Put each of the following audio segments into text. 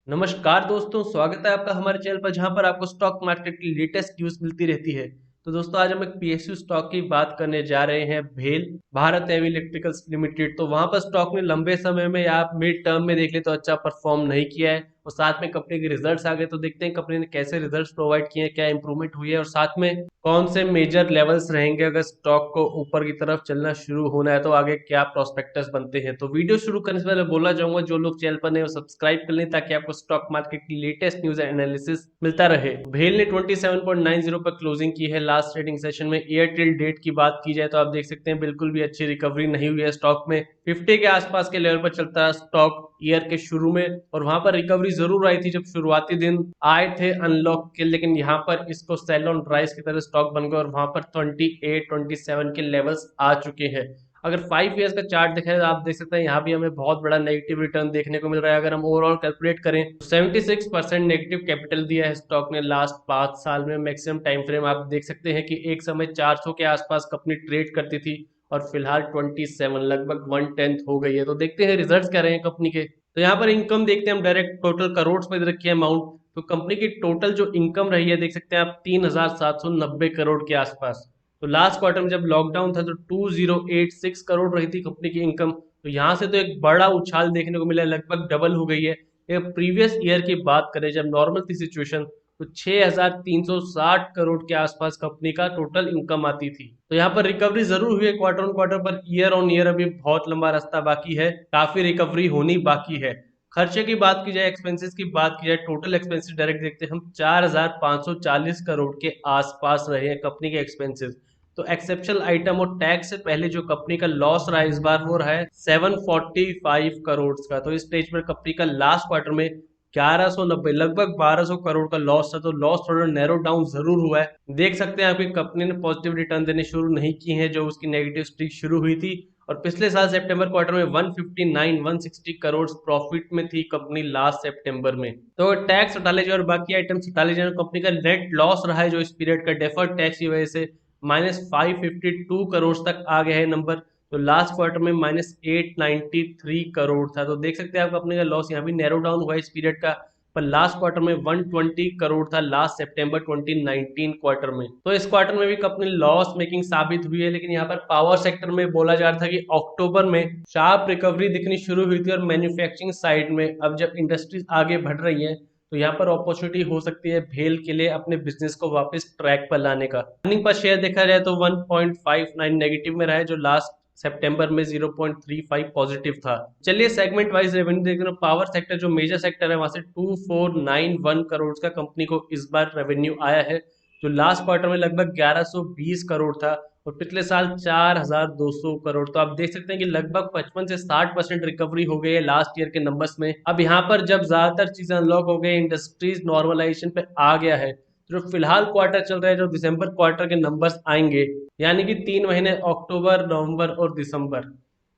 नमस्कार दोस्तों, स्वागत है आपका हमारे चैनल पर जहां पर आपको स्टॉक मार्केट की लेटेस्ट न्यूज मिलती रहती है। तो दोस्तों आज हम एक पीएसयू स्टॉक की बात करने जा रहे हैं, भेल भारत हेवी इलेक्ट्रिकल्स लिमिटेड। तो वहां पर स्टॉक ने लंबे समय में या आप मिड टर्म में देख ले तो अच्छा परफॉर्म नहीं किया है और साथ में कंपनी के रिजल्ट्स आ गए। तो देखते हैं कंपनी ने कैसे रिजल्ट्स प्रोवाइड किए हैं, क्या इंप्रूवमेंट हुई है और साथ में कौन से मेजर लेवल्स रहेंगे अगर स्टॉक को ऊपर की तरफ चलना शुरू होना है तो आगे क्या प्रोस्पेक्टस बनते हैं। तो वीडियो शुरू करने से पहले बोलना चाहूंगा जो लोग चैनल पर नए हो सब्सक्राइब कर लें ताकि आपको स्टॉक मार्केट की लेटेस्ट न्यूज एनालिसिस मिलता रहे। भेल ने 27.90 पर क्लोजिंग की है लास्ट ट्रेडिंग सेशन में। एयरटेल डेट की बात की जाए तो आप देख सकते हैं बिल्कुल भी अच्छी रिकवरी नहीं हुई है स्टॉक में। 50 के आसपास के लेवल पर चलता है स्टॉक ईयर के शुरू में और वहां पर रिकवरी जरूर आई थी जब शुरुआती दिन आए थे अनलॉक के, लेकिन यहाँ पर इसको सेल ऑन राइज की तरह स्टॉक बन गया और वहां पर 28 27 के लेवल्स आ चुके हैं। अगर 5 ईयर्स का चार्ट देखें तो आप देख सकते हैं यहाँ भी हमें बहुत बड़ा नेगेटिव रिटर्न देखने को मिल रहा है। अगर हम ओवरऑल कैलकुलेट करें तो 76% नेगेटिव कैपिटल दिया है स्टॉक ने लास्ट 5 साल में। मैक्सिमम टाइम फ्रेम आप देख सकते हैं कि एक समय 400 के आसपास कंपनी ट्रेड करती थी और फिलहाल 27 लगभग 1/10 हो गई है। तो देखते हैं रिजल्ट्स क्या रहे हैं कंपनी के। तो यहाँ पर इनकम देखते हैं हम, डायरेक्ट टोटल करोड़ में रखी है अमाउंट। तो कंपनी की टोटल जो इनकम रही है देख सकते हैं आप 3790 करोड़ के आसपास। तो लास्ट क्वार्टर में जब लॉकडाउन था तो 2086 करोड़ रही थी कंपनी की इनकम। तो यहाँ से तो एक बड़ा उछाल देखने को मिला है, लगभग डबल हो गई है। प्रीवियस ईयर की बात करें जब नॉर्मल थी सिचुएशन तो 6360 करोड़ के आसपास कंपनी का टोटल इनकम आती थी। तो यहाँ पर रिकवरी जरूर हुई है quarter on quarter, per year on year अभी बहुत लंबा रास्ता बाकी है, काफी रिकवरी होनी बाकी है। खर्चे की बात की जाए, एक्सपेंसेस की बात की जाए, टोटल एक्सपेंसेस डायरेक्ट देखते हैं हम 4540 करोड़ के आसपास रहे हैं कंपनी के एक्सपेंसेस। तो एक्सेप्शनल आइटम और टैक्स से पहले जो कंपनी का लॉस रहा है इस बार वो रहा है 745 करोड़ का। तो इस स्टेज पर कंपनी का लास्ट क्वार्टर में 1190 लगभग 1200 करोड़ का लॉस था। तो लॉस थोड़ा नैरो डाउन जरूर हुआ है। देख सकते हैं आपकी कंपनी ने पॉजिटिव रिटर्न देने शुरू नहीं किए हैं जो उसकी नेगेटिव स्ट्रीक शुरू हुई थी। और पिछले साल सितंबर क्वार्टर में 159 160 करोड़ प्रॉफिट में थी कंपनी लास्ट सितंबर में। तो टैक्स हटा लीजिए और बाकी आइटम्स हटा लीजिए, कंपनी का नेट लॉस रहा है जो इस पीरियड का डेफर्ड टैक्स की वजह से -552 करोड़ तक आ गया है नंबर। तो लास्ट क्वार्टर में -893 करोड़ था। तो देख सकते हैं आप अपने का लॉस यहाँ भी नैरो डाउन हुआ इस पीरियड का। पर लास्ट क्वार्टर में 120 करोड़ था लास्ट सितंबर 2019 क्वार्टर में। तो इस क्वार्टर में भी कंपनी लॉस मेकिंग साबित हुई है। लेकिन यहाँ पर पावर सेक्टर में बोला जा रहा था कि अक्टूबर में शार्प रिकवरी दिखनी शुरू हुई थी और मैन्युफैक्चरिंग साइड में अब जब इंडस्ट्रीज आगे बढ़ रही है तो यहाँ पर अपॉर्चुनिटी हो सकती है भेल के लिए अपने बिजनेस को वापस ट्रैक पर लाने का। अर्निंग पर शेयर देखा जाए तो 1.59 नेगेटिव में रहा है जो लास्ट सितंबर में 0.35 पॉजिटिव था। चलिए सेगमेंट वाइज रेवेन्यू देखते हैं। पावर सेक्टर जो मेजर सेक्टर है वहां से 2491 करोड़ का कंपनी को इस बार रेवेन्यू आया है जो लास्ट क्वार्टर में लगभग 1120 करोड़ था और पिछले साल 4200 करोड़। तो आप देख सकते हैं कि लगभग 55 से 60% रिकवरी हो गई है लास्ट ईयर के नंबर्स में। अब यहाँ पर जब ज्यादातर चीजें अनलॉक हो गई, इंडस्ट्रीज नॉर्मलाइजेशन पे आ गया है, जो फिलहाल क्वार्टर चल रहा है जो दिसंबर क्वार्टर के नंबर्स आएंगे, यानी कि 3 महीने अक्टूबर नवंबर और दिसंबर,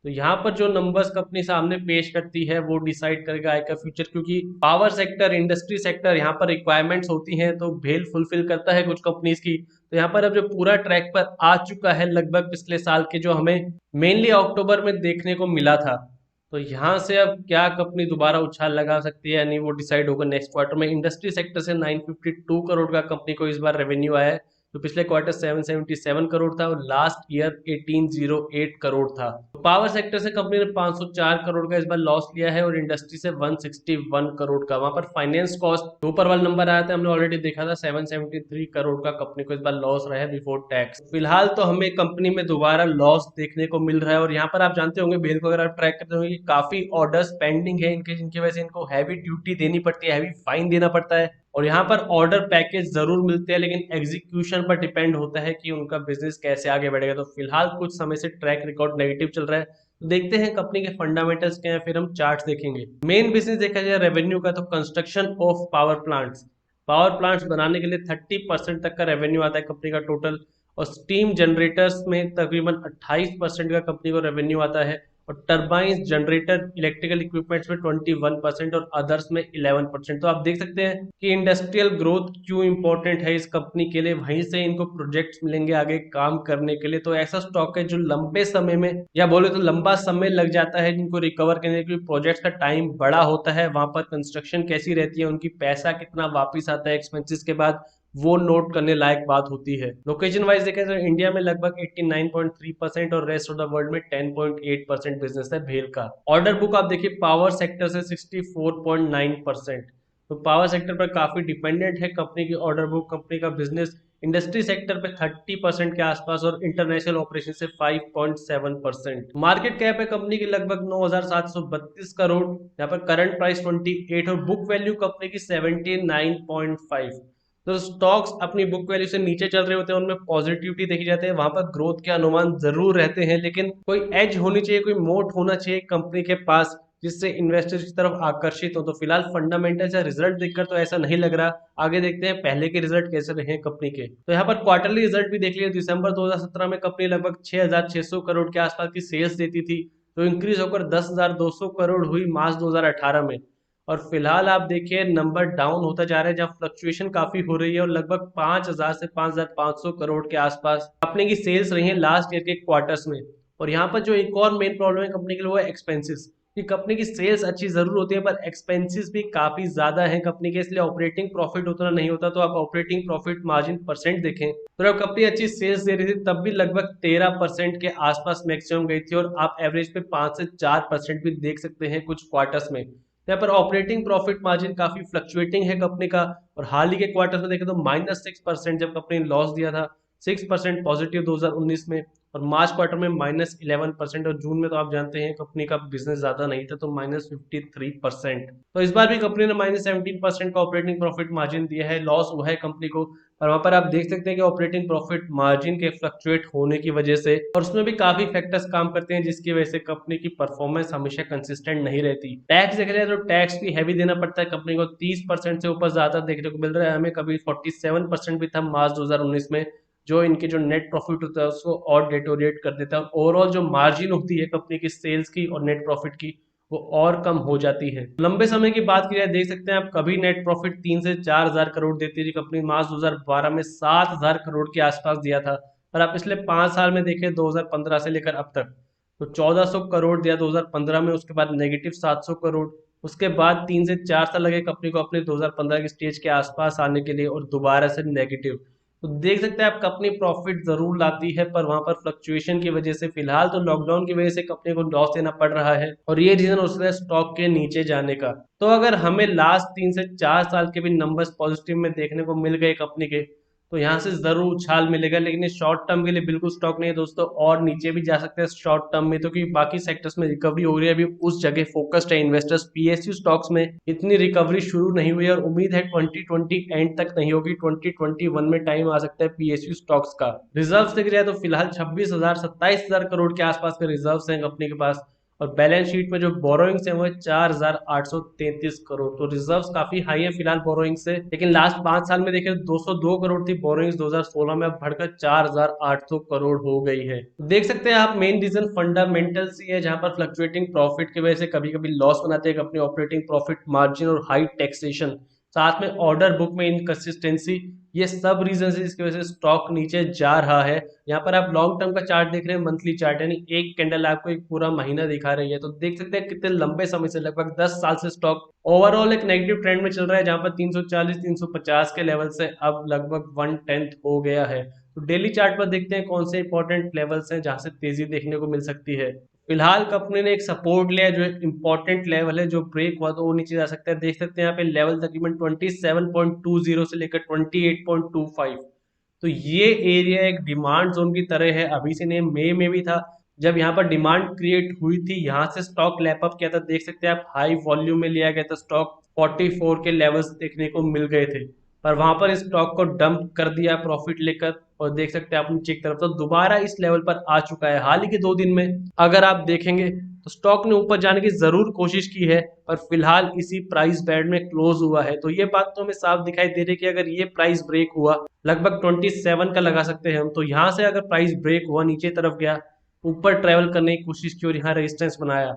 तो यहाँ पर जो नंबर्स कंपनी सामने पेश करती है वो डिसाइड करेगा आगे का फ्यूचर। क्योंकि पावर सेक्टर इंडस्ट्री सेक्टर यहाँ पर रिक्वायरमेंट्स होती हैं तो भेल फुलफिल करता है कुछ कंपनीज की। तो यहाँ पर अब जो पूरा ट्रैक पर आ चुका है लगभग पिछले साल के जो हमें मेनली अक्टूबर में देखने को मिला था, तो यहाँ से अब क्या कंपनी दोबारा उछाल लगा सकती है यानी वो डिसाइड होगा नेक्स्ट क्वार्टर में। इंडस्ट्री सेक्टर से 952 करोड़ का कंपनी को इस बार रेवेन्यू आया है तो पिछले क्वार्टर 777 करोड़ था और लास्ट ईयर 1808 करोड़ था। पावर सेक्टर से कंपनी ने 504 करोड़ का इस बार लॉस लिया है और इंडस्ट्री से 161 करोड़ का। वहां पर फाइनेंस कॉस्ट ऊपर वाला नंबर आया था, हमने ऑलरेडी देखा था 773 करोड़ का कंपनी को इस बार लॉस रहा है बिफोर टैक्स। फिलहाल तो हमें कंपनी में दोबारा लॉस देखने को मिल रहा है और यहाँ पर आप जानते होंगे बेल को अगर आप ट्रैक करते होंगे काफी ऑर्डर्स पेंडिंग है इनके, जिनकी वजह से इनको हैवी ड्यूटी देनी पड़ती है, हैवी फाइन देना पड़ता है। और यहाँ पर ऑर्डर पैकेज जरूर मिलते हैं लेकिन एग्जीक्यूशन पर डिपेंड होता है कि उनका बिजनेस कैसे आगे बढ़ेगा। तो फिलहाल कुछ समय से ट्रैक रिकॉर्ड नेगेटिव चल रहा है। तो देखते हैं कंपनी के फंडामेंटल्स क्या है, फिर हम चार्ट्स देखेंगे। मेन बिजनेस देखा जाए रेवेन्यू का तो कंस्ट्रक्शन ऑफ पावर प्लांट्स बनाने के लिए 30% तक का रेवेन्यू आता है कंपनी का टोटल। और स्टीम जनरेटर्स में तकरीबन 28% का कंपनी को रेवेन्यू आता है और टर्बाइन, जनरेटर, इलेक्ट्रिकल इक्विपमेंट्स में 21% और अदर्स में 11%। तो आप देख सकते हैं कि इंडस्ट्रियल ग्रोथ क्यों इंपॉर्टेंट है इस कंपनी के लिए, वहीं से इनको प्रोजेक्ट्स मिलेंगे आगे काम करने के लिए। तो ऐसा स्टॉक है जो लंबे समय में या बोले तो लंबा समय लग जाता है जिनको रिकवर करने के लिए, प्रोजेक्ट्स का टाइम बड़ा होता है, वहां पर कंस्ट्रक्शन कैसी रहती है, उनकी पैसा कितना वापिस आता है एक्सपेंसिस के बाद, वो नोट करने लायक बात होती है। लोकेशन वाइज देखें तो इंडिया में लगभग 89.3% और रेस्ट ऑफ द वर्ल्ड में 10.8% बिजनेस है भेल का। ऑर्डर बुक आप देखिए पावर सेक्टर से 64.9%, तो पावर सेक्टर पर काफी डिपेंडेंट है कंपनी की ऑर्डर बुक। कंपनी का बिजनेस इंडस्ट्री सेक्टर पे 30% के आसपास और इंटरनेशनल ऑपरेशन से 5.7%। मार्केट कैप है कंपनी की लगभग 9,732 करोड़, यहाँ पर करंट प्राइस 28 और बुक वैल्यू कंपनी की 79.5। तो स्टॉक्स अपनी बुक वैल्यू से नीचे चल रहे होते हैं, उनमें पॉजिटिविटी देखी जाती है, वहां पर ग्रोथ के अनुमान जरूर रहते हैं, लेकिन कोई एज होनी चाहिए, कोई मोट होना चाहिए कंपनी के पास जिससे इन्वेस्टर्स की तरफ आकर्षित हो। तो फिलहाल फंडामेंटल या रिजल्ट देखकर तो ऐसा नहीं लग रहा। आगे देखते हैं पहले के रिजल्ट कैसे रहे कंपनी के। तो यहाँ पर क्वार्टरली रिजल्ट भी देख लिया। दिसंबर 2017 में कंपनी लगभग 6,600 करोड़ के आसपास की सेल्स देती थी, तो इंक्रीज होकर 10,200 करोड़ हुई मार्च 2018 में। और फिलहाल आप देखिए नंबर डाउन होता जा रहा है, जहाँ फ्लक्चुएशन काफी हो रही है और लगभग 5,000 से 5,500 करोड़ के आसपास कंपनी की सेल्स रही है लास्ट ईयर के क्वार्टर्स में। और यहाँ पर जो एक और मेन प्रॉब्लम है कंपनी के लिए वो है एक्सपेंसेस, कि कंपनी की सेल्स अच्छी जरूर होती है पर एक्सपेंसेस भी काफी ज्यादा है कंपनी के, इसलिए ऑपरेटिंग प्रॉफिट उतना नहीं होता। तो आप ऑपरेटिंग प्रॉफिट मार्जिन परसेंट देखें तो जब कंपनी अच्छी सेल्स दे रही थी तब भी लगभग 13% के आसपास मैक्सिमम गई थी, और आप एवरेज पे 5 से 4% भी देख सकते हैं कुछ क्वार्टर्स में। यहाँ पर ऑपरेटिंग प्रॉफिट मार्जिन काफी फ्लक्चुएटिंग है कंपनी का, और हाल ही के क्वार्टर में देखें तो -6% जब कंपनी ने लॉस दिया था, 6% पॉजिटिव 2019 में, और मार्च क्वार्टर में -11%, और जून में तो आप जानते हैं कंपनी का बिजनेस ज्यादा नहीं था तो -53%। तो इस बार भी कंपनी ने -17% का ऑपरेटिंग प्रॉफिट मार्जिन दिया है, लॉस हुआ है कंपनी को। और वहां पर आप देख सकते हैं कि ऑपरेटिंग प्रॉफिट मार्जिन के फ्लक्चुएट होने की वजह से, और उसमें भी काफी फैक्टर्स काम करते हैं जिसकी वजह से कंपनी की परफॉर्मेंस हमेशा कंसिस्टेंट नहीं रहती। टैक्स देखा जाए तो टैक्स भी हैवी देना पड़ता है कंपनी को, 30% से ऊपर ज्यादा देखने को मिल रहा है हमें, कभी 47% भी था मार्च 2019 में, जो इनके जो नेट प्रॉफिट होता है उसको और डेटोरेट कर देता है। ओवरऑल जो मार्जिन होती है कंपनी की सेल्स की और नेट प्रॉफिट की वो और कम हो जाती है। लंबे समय की बात की जाए देख सकते हैं आप, कभी नेट प्रॉफिट 3 से 4 हजार करोड़ देती थी कंपनी, मार्च 2012 में 7,000 करोड़ के आसपास दिया था। और आप पिछले 5 साल में देखें 2015 से लेकर अब तक, तो 1,400 करोड़ दिया 2015 में, उसके बाद -700 करोड़, उसके बाद 3 से 4 साल लगे कंपनी को अपने 2015 के स्टेज के आसपास आने के लिए, और दोबारा से नेगेटिव। तो देख सकते हैं आप कंपनी प्रॉफिट जरूर लाती है पर वहां पर फ्लक्चुएशन की वजह से, फिलहाल तो लॉकडाउन की वजह से कंपनी को लॉस देना पड़ रहा है, और ये रीजन उसका है स्टॉक के नीचे जाने का। तो अगर हमें लास्ट 3 से 4 साल के भी नंबर्स पॉजिटिव में देखने को मिल गए कंपनी के, तो यहाँ से जरूर उछाल मिलेगा, लेकिन शॉर्ट टर्म के लिए बिल्कुल स्टॉक नहीं है दोस्तों, और नीचे भी जा सकते हैं शॉर्ट टर्म में, तो क्योंकि बाकी सेक्टर्स में रिकवरी हो रही है, अभी उस जगह फोकस्ड है इन्वेस्टर्स। पीएसयू स्टॉक्स में इतनी रिकवरी शुरू नहीं हुई है, और उम्मीद है 2020 एंड तक नहीं होगी, 2021 में टाइम आ सकता है पीएसयू स्टॉक्स का। रिजर्व देखा जाए तो फिलहाल 26,000 27,000 करोड़ के आसपास के रिजर्व है कंपनी के पास, और बैलेंस शीट में जो बोरोइंग्स है वो 4,833 करोड़। तो रिजर्व्स काफी हाई है फिलहाल बोरोइंग से, लेकिन लास्ट 5 साल में देखें 202 करोड़ थी बोरोइंग्स 2016 में, अब बढ़कर 4,800 करोड़ हो गई है। देख सकते हैं आप मेन रीजन फंडामेंटल्स ही है, जहां पर फ्लक्चुएटिंग प्रॉफिट की वजह से कभी कभी लॉस बनाते हैं अपनी ऑपरेटिंग प्रॉफिट मार्जिन, और हाई टैक्सेशन, साथ में ऑर्डर बुक में इनकंसिस्टेंसी, ये सब रीजन है जिसकी वजह से स्टॉक नीचे जा रहा है। यहाँ पर आप लॉन्ग टर्म का चार्ट देख रहे हैं, मंथली चार्ट, यानी एक कैंडल आपको एक पूरा महीना दिखा रही है, तो देख सकते हैं कितने लंबे समय से, लगभग 10 साल से स्टॉक ओवरऑल एक नेगेटिव ट्रेंड में चल रहा है, जहां पर 340 350 के लेवल से अब लगभग 1/10 हो गया है। तो डेली चार्ट पर देखते हैं कौन से इंपॉर्टेंट लेवल्स हैं जहां से तेजी देखने को मिल सकती है। फिलहाल कंपनी ने एक सपोर्ट लिया जो इंपॉर्टेंट लेवल है, जो ब्रेक हुआ तो वो नीचे जा सकता है। देख सकते हैं यहाँ पे लेवल तकरीबन 27.20 से लेकर 28.25, तो ये एरिया एक डिमांड जोन की तरह है। अभी से नहीं, मई में भी था जब यहाँ पर डिमांड क्रिएट हुई थी, यहाँ से स्टॉक लैपअप किया था। देख सकते हैं आप हाई वॉल्यूम में लिया गया था स्टॉक, 44 के लेवल्स देखने को मिल गए थे, पर वहां पर स्टॉक को डंप कर दिया प्रॉफिट लेकर, और देख सकते हैं आप नीचे की तरफ तो दोबारा इस लेवल पर आ चुका है। हाल ही के 2 दिन में अगर आप देखेंगे तो स्टॉक ने ऊपर जाने की जरूर कोशिश की है, पर फिलहाल इसी प्राइस बैंड में क्लोज हुआ है। तो ये बात तो हमें साफ दिखाई दे रही है कि अगर ये प्राइस ब्रेक हुआ, लगभग 27 का लगा सकते हैं हम, तो यहाँ से अगर प्राइस ब्रेक हुआ नीचे तरफ गया ऊपर ट्रेवल करने की कोशिश की और यहाँ रेजिस्टेंस बनाया,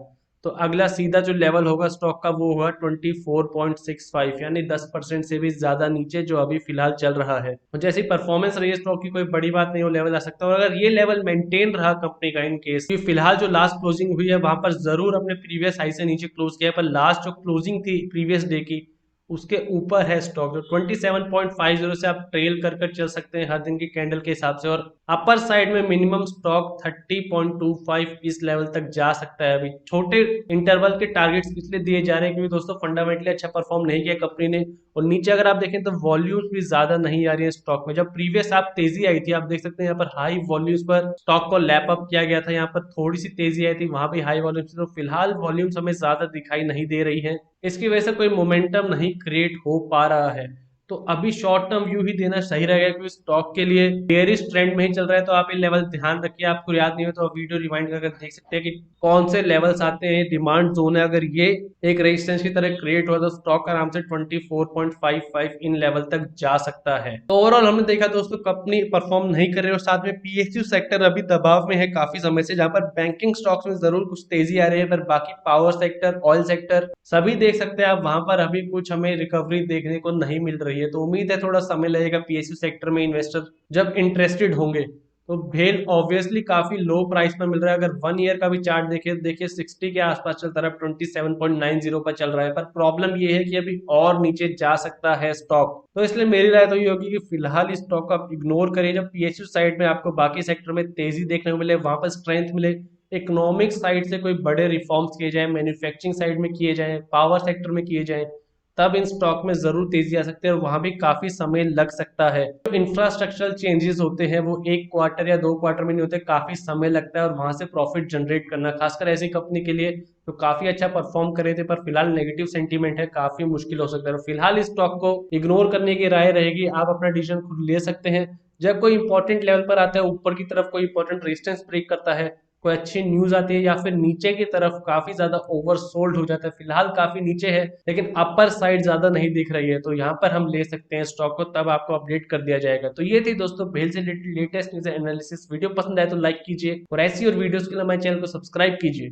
तो अगला सीधा जो लेवल होगा स्टॉक का वो होगा 24.65, यानी 10% से भी ज्यादा नीचे जो अभी फिलहाल चल रहा है। तो जैसी परफॉर्मेंस रही है स्टॉक की, कोई बड़ी बात नहीं, वो लेवल आ सकता है। और अगर ये लेवल मेंटेन रहा कंपनी का इन केस कि फिलहाल जो लास्ट क्लोजिंग हुई है वहां पर जरूर अपने प्रीवियस हाई से नीचे क्लोज किया है, पर लास्ट जो क्लोजिंग थी प्रीवियस डे की उसके ऊपर है स्टॉक, जो 27.50 से आप ट्रेल कर चल सकते हैं हर दिन की कैंडल के हिसाब से। और अपर साइड में मिनिमम स्टॉक 30.25 इस लेवल तक जा सकता है। अभी छोटे इंटरवल के टारगेट्स इसलिए दिए जा रहे हैं क्योंकि दोस्तों फंडामेंटली अच्छा परफॉर्म नहीं किया कंपनी ने। और नीचे अगर आप देखें तो वॉल्यूम्स भी ज्यादा नहीं आ रही है स्टॉक में। जब प्रीवियस आप तेजी आई थी, आप देख सकते हैं यहाँ पर हाई वॉल्यूम्स पर स्टॉक को लैप अप किया गया था, यहाँ पर थोड़ी सी तेजी आई थी, वहां भी हाई वॉल्यूम्स। तो फिलहाल वॉल्यूम्स हमें ज्यादा दिखाई नहीं दे रही है, इसकी वजह से कोई मोमेंटम नहीं क्रिएट हो पा रहा है। तो अभी शॉर्ट टर्म व्यू ही देना सही रहेगा क्योंकि स्टॉक के लिए बेयरिश ट्रेंड में ही चल रहा है। तो आप ये लेवल ध्यान रखिए, आपको याद नहीं हो तो आप वीडियो रिवाइंड करके देख सकते हैं कि कौन से लेवल्स आते हैं। डिमांड जोन है, अगर ये एक रेजिस्टेंस की तरह क्रिएट हुआ तो स्टॉक आराम से 24.55 इन लेवल तक जा सकता है। तो ओवरऑल हमने देखा दोस्तों कंपनी परफॉर्म नहीं कर रही और साथ में पीएसयू सेक्टर अभी दबाव में है काफी समय से, जहां पर बैंकिंग स्टॉक्स में जरूर कुछ तेजी आ रही है, पर बाकी पावर सेक्टर, ऑयल सेक्टर सभी देख सकते हैं आप, वहां पर अभी कुछ हमें रिकवरी देखने को नहीं मिल रही है। तो उम्मीद है थोड़ा समय लगेगा पीएसयू सेक्टर में इन्वेस्टर जब इंटरेस्टेड होंगे। तो भेल ऑब्वियसली काफी लो प्राइस पर मिल रहा है। अगर 1 ईयर का भी चार्ट देखिए 60 के आसपास चलता रहा, 27.90 पर चल रहा है, पर प्रॉब्लम ये है कि अभी और नीचे जा सकता है स्टॉक। तो इसलिए मेरी राय तो ये होगी कि फिलहाल इस स्टॉक को आप इग्नोर करिए। जब पीएसयू साइड में आपको बाकी सेक्टर में तेजी देखने को मिले, वहां पर स्ट्रेंथ मिले, इकोनॉमिक साइड से कोई बड़े रिफॉर्म्स किए जाए, मैन्युफैक्चरिंग साइड में किए जाए, पावर सेक्टर में किए जाए, तब इन स्टॉक में जरूर तेजी आ सकती है और वहां भी काफी समय लग सकता है। जो इंफ्रास्ट्रक्चरल चेंजेस होते हैं वो 1 क्वार्टर या 2 क्वार्टर में नहीं होते, काफी समय लगता है और वहां से प्रॉफिट जनरेट करना खासकर ऐसी कंपनी के लिए तो काफी अच्छा परफॉर्म करे थे, पर फिलहाल नेगेटिव सेंटीमेंट है, काफी मुश्किल हो सकता है। फिलहाल इस स्टॉक को इग्नोर करने की राय रहेगी, आप अपना डिसीजन खुद ले सकते हैं। जब कोई इंपॉर्टेंट लेवल पर आता है, ऊपर की तरफ कोई इंपॉर्टेंट रेजिस्टेंस ब्रेक करता है, कोई अच्छी न्यूज आती है, या फिर नीचे की तरफ काफी ज्यादा ओवरसोल्ड हो जाता है, फिलहाल काफी नीचे है लेकिन अपर साइड ज्यादा नहीं दिख रही है, तो यहाँ पर हम ले सकते हैं स्टॉक को, तब आपको अपडेट कर दिया जाएगा। तो ये थी दोस्तों भेल से लेटेस्ट न्यूज एनालिसिस। वीडियो पसंद आए तो लाइक कीजिए और ऐसी और वीडियोस के लिए हमारे चैनल को सब्सक्राइब कीजिए।